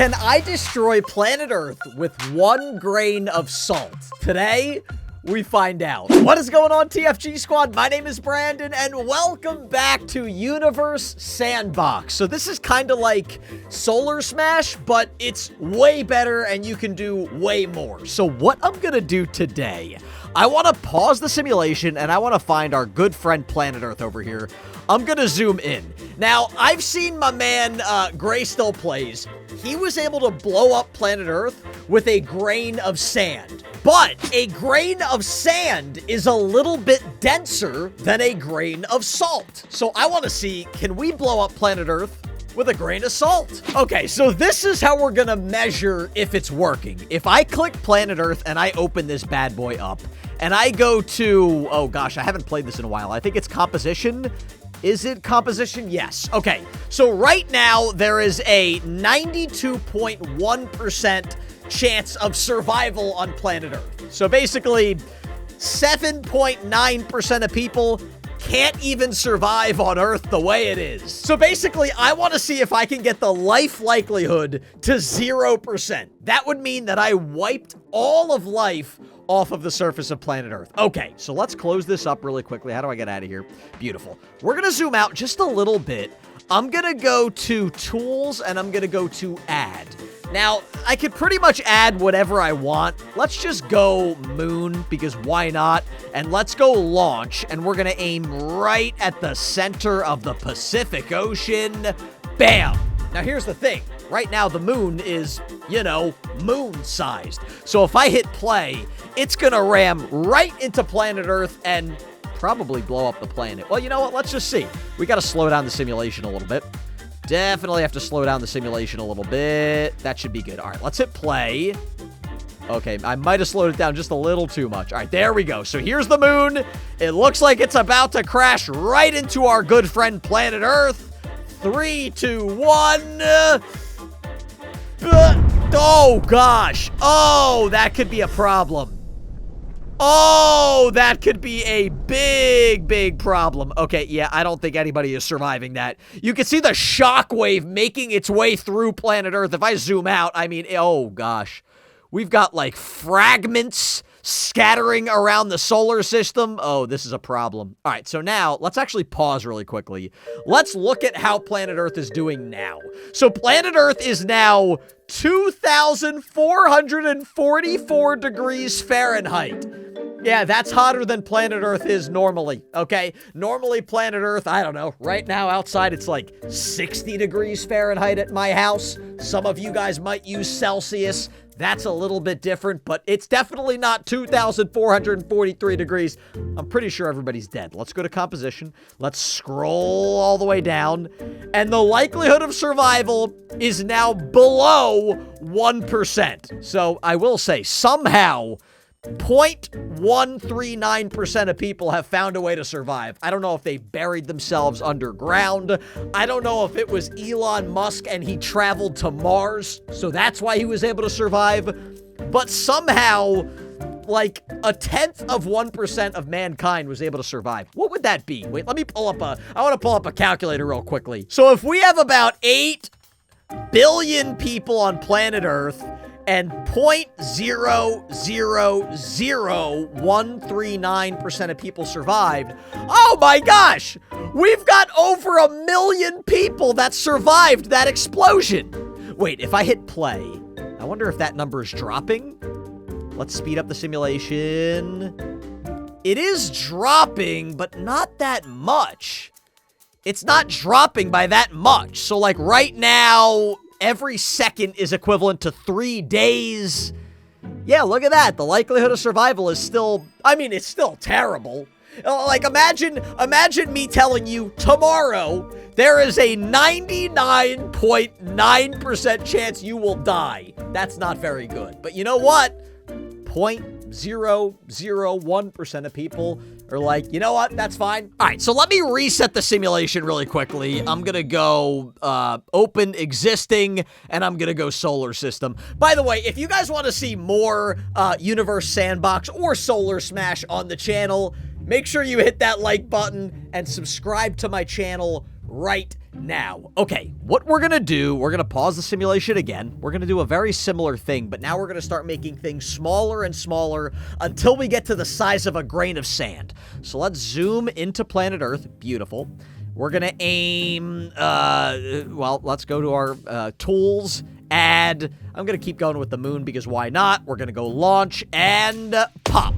Can I destroy planet Earth with 1 grain of salt? Today, we find out. What is going on, TFG Squad? My name is Brandon, and welcome back to Universe Sandbox. So this is kind of like Solar Smash, but it's way better, and you can do way more. So what I'm gonna do today, I want to pause the simulation, and I want to find our good friend Planet Earth over here. I'm gonna zoom in. Now, I've seen my man, Gray Still Plays. He was able to blow up planet Earth with a grain of sand. But a grain of sand is a little bit denser than a grain of salt. So I want to see, can we blow up planet Earth with a grain of salt? Okay, so this is how we're gonna measure if it's working. If I click planet Earth and I open this bad boy up, and I go to, oh gosh, I haven't played this in a while. I think it's composition. Is it composition? Yes. Okay, so right now there is a 92.1% chance of survival on planet Earth. So basically, 7.9% of people can't even survive on Earth the way it is. So basically, I want to see if I can get the life likelihood to 0%. That would mean that I wiped all of life off of the surface of planet Earth. Okay, so let's close this up really quickly. How do I get out of here? Beautiful. We're gonna zoom out just a little bit. I'm gonna go to Tools, and I'm gonna go to Add. Now, I could pretty much add whatever I want. Let's just go Moon, because why not? And let's go Launch, and we're gonna aim right at the center of the Pacific Ocean. Bam! Now, here's the thing. Right now, the moon is, you know, moon-sized. So if I hit play, it's gonna ram right into planet Earth and probably blow up the planet. Well, you know what? Let's just see. We gotta slow down the simulation a little bit. Definitely have to slow down the simulation a little bit. That should be good. All right, let's hit play. Okay, I might have slowed it down just a little too much. All right, there we go. So here's the moon. It looks like it's about to crash right into our good friend planet Earth. 3, 2, 1. Oh, gosh. Oh, that could be a problem. Oh, that could be a big, big problem. Okay, yeah, I don't think anybody is surviving that. You can see the shockwave making its way through planet Earth. If I zoom out, I mean, oh, gosh. We've got, like, fragments scattering around the solar system. Oh, this is a problem. All right, so now let's actually pause really quickly. Let's look at how planet Earth is doing now. So planet Earth is now 2,444 degrees Fahrenheit. Yeah, that's hotter than planet Earth is normally, okay? Normally, planet Earth, I don't know, right now outside it's like 60 degrees Fahrenheit at my house. Some of you guys might use Celsius. That's a little bit different, but it's definitely not 2,443 degrees. I'm pretty sure everybody's dead. Let's go to composition. Let's scroll all the way down. And the likelihood of survival is now below 1%. So I will say, somehow, 0.139% of people have found a way to survive. I don't know if they buried themselves underground. I don't know if it was Elon Musk and he traveled to Mars, so that's why he was able to survive. But somehow, like, 1/10 of mankind was able to survive. What would that be? Wait, let me pull up I want to pull up a calculator real quickly. So if we have about 8 billion people on planet Earth, and 0.000139% of people survived. Oh my gosh! We've got over 1 million people that survived that explosion. Wait, if I hit play, I wonder if that number is dropping? Let's speed up the simulation. It is dropping, but not that much. It's not dropping by that much. So like right now, every second is equivalent to 3 days. Yeah, look at that. The likelihood of survival is still, I mean, it's still terrible. Like, imagine me telling you tomorrow there is a 99.9% chance you will die. That's not very good. But you know what? 0.001% of people are like, you know what? That's fine. All right, so let me reset the simulation really quickly. I'm gonna go open existing, and I'm gonna go solar system. By the way, if you guys want to see more Universe Sandbox or Solar Smash on the channel, make sure you hit that like button and subscribe to my channel right Now, okay, what we're gonna do, we're gonna pause the simulation again. We're gonna do a very similar thing, but now we're gonna start making things smaller and smaller until we get to the size of a grain of sand. So let's zoom into planet Earth. Beautiful. We're gonna aim, well, let's go to our tools, add. I'm gonna keep going with the moon because why not? We're gonna go launch and pop.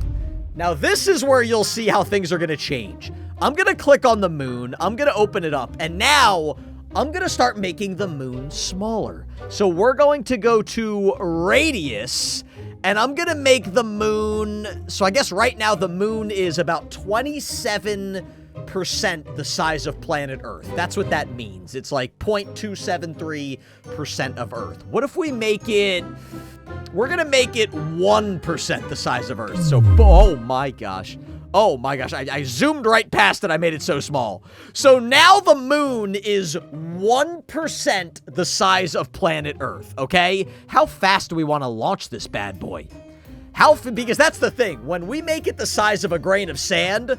Now this is where you'll see how things are gonna change. I'm gonna click on the moon, I'm gonna open it up, and now I'm gonna start making the moon smaller. So we're going to go to radius, and I'm gonna make the moon, so I guess right now the moon is about 27% the size of planet Earth. That's what that means. It's like 0.273% of Earth. What if we make it, we're gonna make it 1% the size of Earth. So, oh my gosh. Oh my gosh, I zoomed right past it. I made it so small. So now the moon is 1% the size of planet Earth, okay? How fast do we want to launch this bad boy? Because that's the thing. When we make it the size of a grain of sand,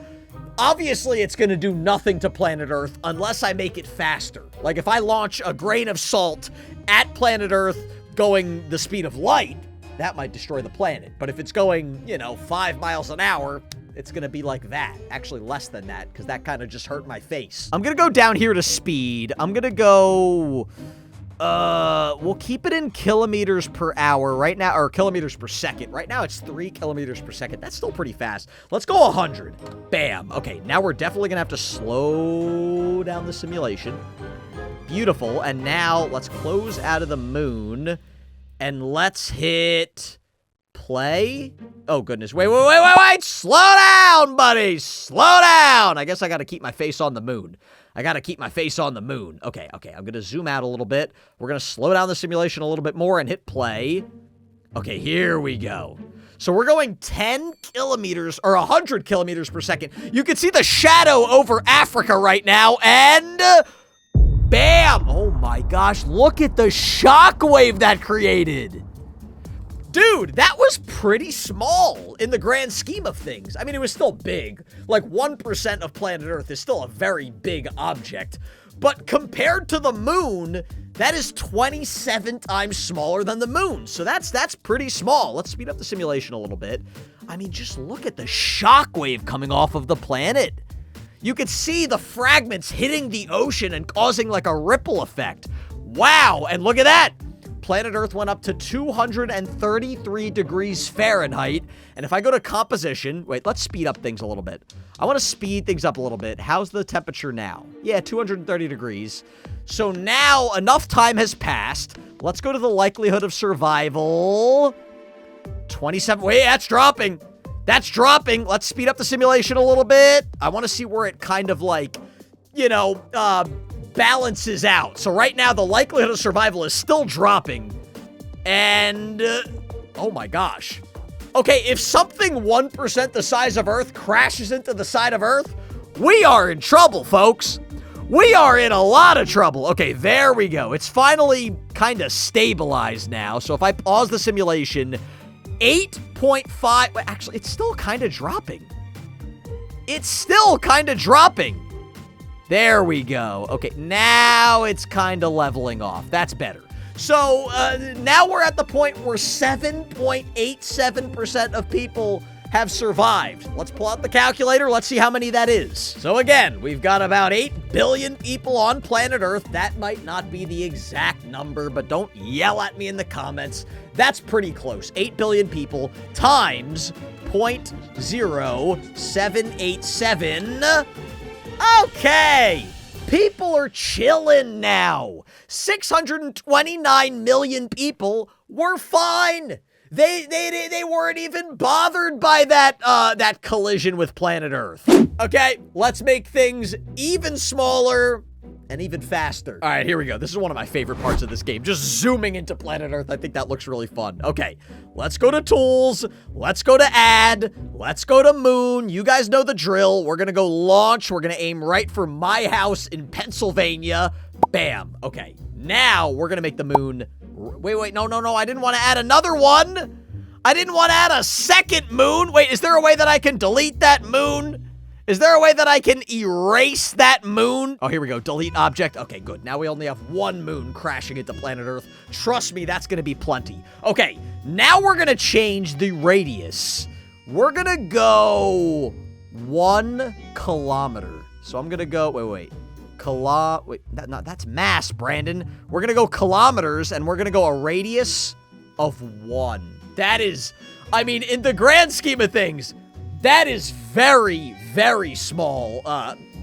obviously it's going to do nothing to planet Earth unless I make it faster. Like if I launch a grain of salt at planet Earth going the speed of light, that might destroy the planet. But if it's going, you know, 5 miles an hour, it's gonna be like that. Actually, less than that, because that kind of just hurt my face. I'm gonna go down here to speed. I'm gonna go... we'll keep it in kilometers per hour right now, or kilometers per second. Right now, it's 3 kilometers per second. That's still pretty fast. Let's go 100. Bam. Okay, now we're definitely gonna have to slow down the simulation. Beautiful. And now, let's close out of the moon, and let's hit... play? Oh, goodness. Wait. Slow down, buddy. Slow down. I guess I got to keep my face on the moon. Okay. I'm going to zoom out a little bit. We're going to slow down the simulation a little bit more and hit play. Okay, here we go. So we're going 10 kilometers or 100 kilometers per second. You can see the shadow over Africa right now, and bam! Oh my gosh, look at the shockwave that created. Dude, that was pretty small in the grand scheme of things. I mean, it was still big. Like 1% of planet Earth is still a very big object. But compared to the moon, that is 27 times smaller than the moon. So that's pretty small. Let's speed up the simulation a little bit. I mean, just look at the shockwave coming off of the planet. You could see the fragments hitting the ocean and causing like a ripple effect. Wow, and look at that. Planet Earth went up to 233 degrees Fahrenheit. And if I go to composition, wait, let's speed up things a little bit. I want to speed things up a little bit. How's the temperature now? Yeah, 230 degrees. So now enough time has passed. Let's go to the likelihood of survival. 27. Wait, that's dropping. That's dropping. Let's speed up the simulation a little bit. I want to see where it kind of like, you know, balances out. So right now, the likelihood of survival is still dropping. And, oh my gosh. Okay, if something 1% the size of Earth crashes into the side of Earth, we are in trouble, folks. We are in a lot of trouble. Okay, there we go. It's finally kind of stabilized now. So if I pause the simulation, 8.5, actually, it's still kind of dropping. It's still kind of dropping. There we go. Okay, now it's kind of leveling off. That's better. So, now we're at the point where 7.87% of people have survived. Let's pull out the calculator. Let's see how many that is. So again, we've got about 8 billion people on planet Earth. That might not be the exact number, but don't yell at me in the comments. That's pretty close. 8 billion people times 0.0787. Okay, people are chilling now. 629 million people were fine. They weren't even bothered by that collision with planet Earth. Okay, let's make things even smaller and even faster. All right, here we go. This is one of my favorite parts of this game. Just zooming into planet Earth. I think that looks really fun. Okay, let's go to tools. Let's go to add. Let's go to moon. You guys know the drill. We're gonna go launch. We're gonna aim right for my house in Pennsylvania. Bam. Okay, now we're gonna make the moon. Wait, no. I didn't want to add another one. I didn't want to add a second moon. Wait, is there a way that I can delete that moon Is there a way that I can erase that moon? Oh, here we go. Delete object. Okay, good. Now we only have one moon crashing into planet Earth. Trust me, that's going to be plenty. Okay, now we're going to change the radius. We're going to go 1 kilometer. So I'm going to go, wait. That's mass, Brandon. We're going to go kilometers, and we're going to go a radius of 1. That is, I mean, in the grand scheme of things, that is very, very small,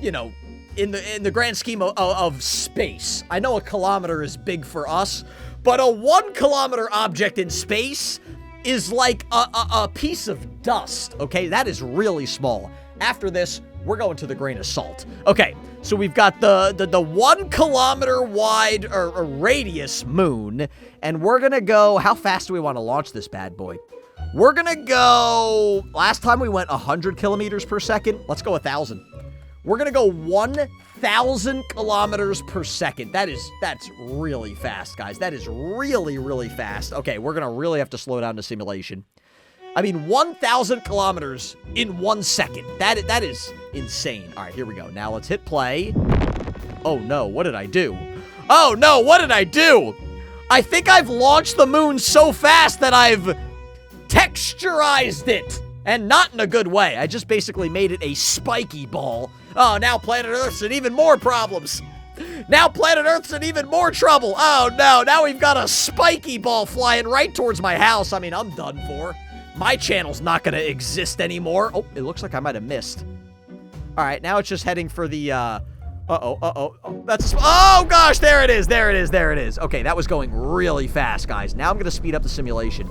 you know, in the grand scheme of space. I know a kilometer is big for us, but a 1 kilometer object in space is like a piece of dust, okay? That is really small. After this, we're going to the grain of salt. Okay, so we've got the 1 kilometer wide or radius moon, and we're gonna go, how fast do we want to launch this bad boy? We're gonna go, last time we went 100 kilometers per second. Let's go 1,000. We're gonna go 1,000 kilometers per second. That's really fast, guys. That is really, really fast. Okay, we're gonna really have to slow down the simulation. I mean, 1,000 kilometers in 1 second. That is insane. All right, here we go. Now let's hit play. Oh no, what did I do? Oh no, what did I do? I think I've launched the moon so fast that I've texturized it, and not in a good way. I just basically made it a spiky ball. Oh, now planet Earth's in even more problems. Now planet Earth's in even more trouble. Oh no, now we've got a spiky ball flying right towards my house. I mean, I'm done for. My channel's not gonna exist anymore. Oh, it looks like I might have missed. All right, now it's just heading for the, oh, gosh, there it is. Okay, that was going really fast, guys. Now I'm gonna speed up the simulation.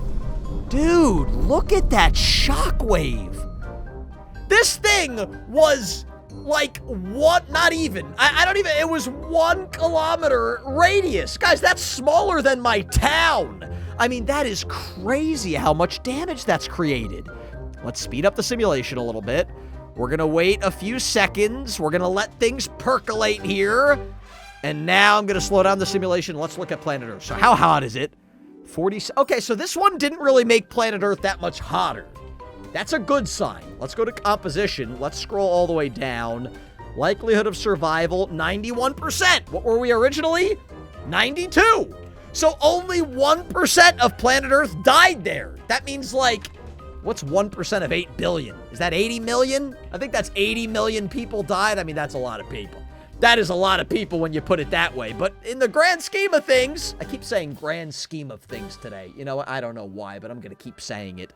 Dude, look at that shockwave. This thing was like what? Not even. I don't even. It was 1 kilometer radius. Guys, that's smaller than my town. I mean, that is crazy how much damage that's created. Let's speed up the simulation a little bit. We're going to wait a few seconds. We're going to let things percolate here. And now I'm going to slow down the simulation. Let's look at planet Earth. So how hot is it? 40. Okay, so this one didn't really make planet Earth that much hotter. That's a good sign. Let's go to composition. Let's scroll all the way down. Likelihood of survival, 91%. What were we originally? 92. So only 1% of planet Earth died there. That means, like, what's 1% of 8 billion? Is that 80 million? I think that's 80 million people died. I mean, that's a lot of people. That is a lot of people when you put it that way. But in the grand scheme of things, I keep saying grand scheme of things today. You know, I don't know why, but I'm going to keep saying it.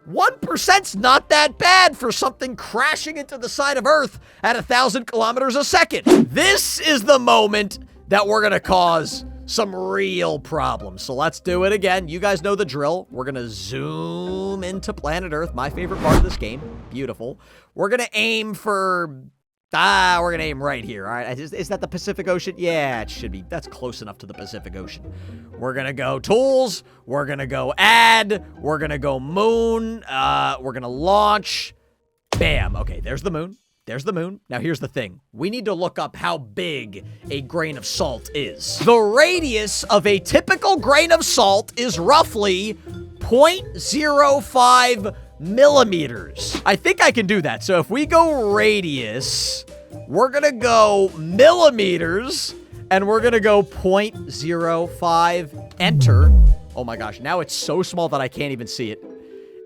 1%'s not that bad for something crashing into the side of Earth at 1,000 kilometers a second. This is the moment that we're going to cause some real problems. So let's do it again. You guys know the drill. We're going to zoom into planet Earth, my favorite part of this game. Beautiful. We're going to aim for... we're going to aim right here, all right? Is that the Pacific Ocean? Yeah, it should be. That's close enough to the Pacific Ocean. We're going to go tools. We're going to go add. We're going to go moon. We're going to launch. Bam. Okay, there's the moon. There's the moon. Now, here's the thing. We need to look up how big a grain of salt is. The radius of a typical grain of salt is roughly 0.05 millimeters. I think I can do that. So if we go radius, we're gonna go millimeters, and we're gonna go 0.05, enter. Oh my gosh, now it's so small that I can't even see it.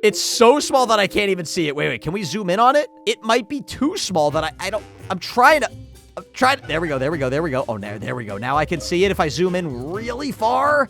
It's so small that I can't even see it. Wait, can we zoom in on it? It might be too small that I'm trying to, there we go. Oh, there we go. Now I can see it if I zoom in really far.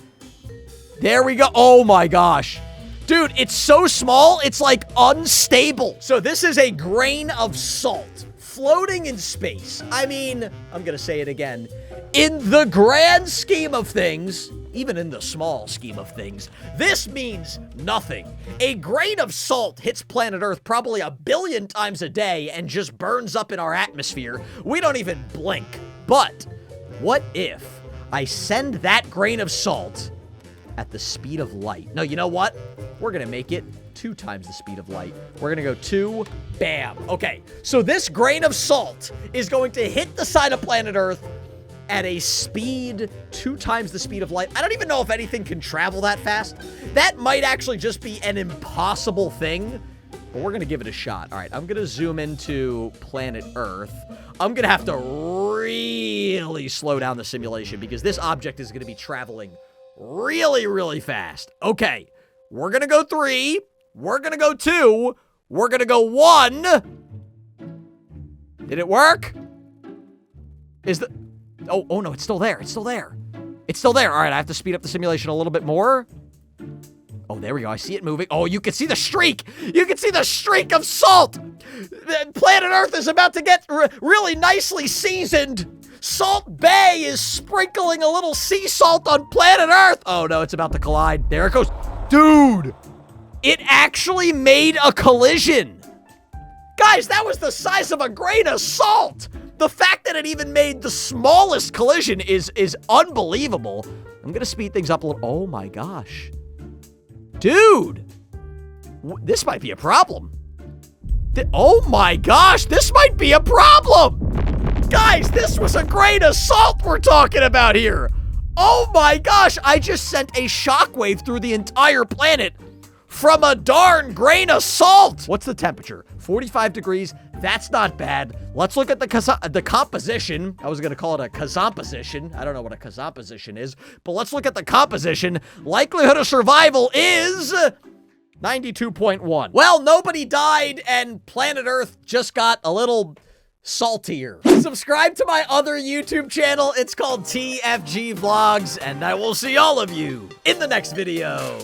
There we go. Oh my gosh. Dude, it's so small, it's like unstable. So this is a grain of salt floating in space. I mean, I'm gonna say it again. In the grand scheme of things, even in the small scheme of things, this means nothing. A grain of salt hits planet Earth probably 1 billion times a day and just burns up in our atmosphere. We don't even blink. But what if I send that grain of salt at the speed of light? No, you know what? We're gonna make it 2 times the speed of light. We're gonna go 2, bam. Okay, so this grain of salt is going to hit the side of planet Earth at a speed 2 times the speed of light. I don't even know if anything can travel that fast. That might actually just be an impossible thing. but we're gonna give it a shot. All right, I'm gonna zoom into planet Earth. I'm gonna have to really slow down the simulation because this object is gonna be traveling really, really fast. Okay, we're gonna go 3. We're gonna go 2. We're gonna go 1. Did it work? Is the... Oh no, it's still there. It's still there. It's still there. All right, I have to speed up the simulation a little bit more. Oh, there we go. I see it moving. Oh, you can see the streak. You can see the streak of salt. Planet Earth is about to get really nicely seasoned. Salt Bay is sprinkling a little sea salt on planet Earth. Oh, no, it's about to collide. There it goes. Dude, it actually made a collision. Guys, that was the size of a grain of salt. The fact that it even made the smallest collision is unbelievable. I'm going to speed things up a little. Oh, my gosh. Dude, this might be a problem. Oh my gosh, this might be a problem. Guys, this was a grain of salt we're talking about here. Oh my gosh, I just sent a shockwave through the entire planet from a darn grain of salt. What's the temperature? 45 degrees. That's not bad. Let's look at the composition. I was going to call it a composition. I don't know what a composition is, but let's look at the composition. Likelihood of survival is 92.1. Well, nobody died and planet Earth just got a little saltier. Subscribe to my other YouTube channel. It's called TFG Vlogs, and I will see all of you in the next video.